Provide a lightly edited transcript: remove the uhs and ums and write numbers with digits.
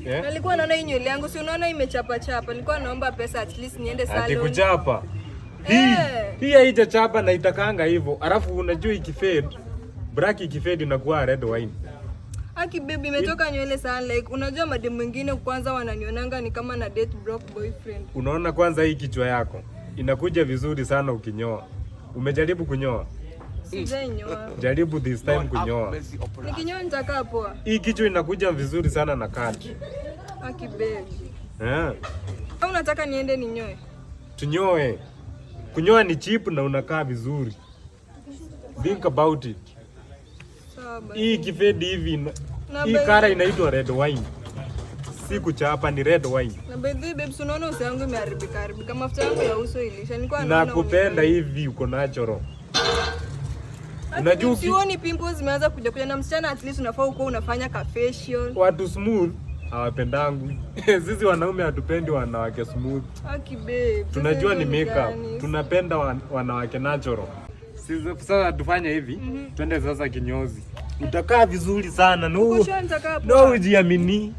Nilikuwa naona hii nywele yangu, si unaona imechapa chapa. Nilikuwa naomba pesa at least niende salon. Ati kuchapa. Hii haijachapa na itakanga hivyo. Alafu unajua ikifade, black ikifade inakuwa red wine. Aki baby imetoka nywele sana like unajua madem wengine kwanza wananionanga ni kama na date broke boyfriend. Unaona kwanza hii kichwa yako inakuja vizuri sana ukinyoa. Umejaribu kunyoa? Sijanyoa. Jaribu this time kunyoa. Nikinyoa nitakaa poa. Hii kichwa inakuja vizuri sana na cut. Aki baby. Au unataka niende ninyoe? Tunyoe. Kunyoa ni cheap na unakaa vizuri. Think about it. Hii kifedi hivi hii kara inaitwa red wine. Si kuchapa ni red wine. Na baby babes unaona uso wangu imeharibika. Mafuta yangu ya uso ilisha. Nilikuwa naona nakupenda hivi uko natural. Unajua ukioni pimples zimeanza kuja na msichana at least unafaa uko unafanya ka facial. Watu smooth hawapendangu. Sisi wanaume hatupendi wanawake smooth. Aki babe. Tunajua ni makeup. Tunapenda wanawake natural. Sasa tufanye hivi, twende sasa kinyozi. Utakaa vizuri sana. No ujiamini.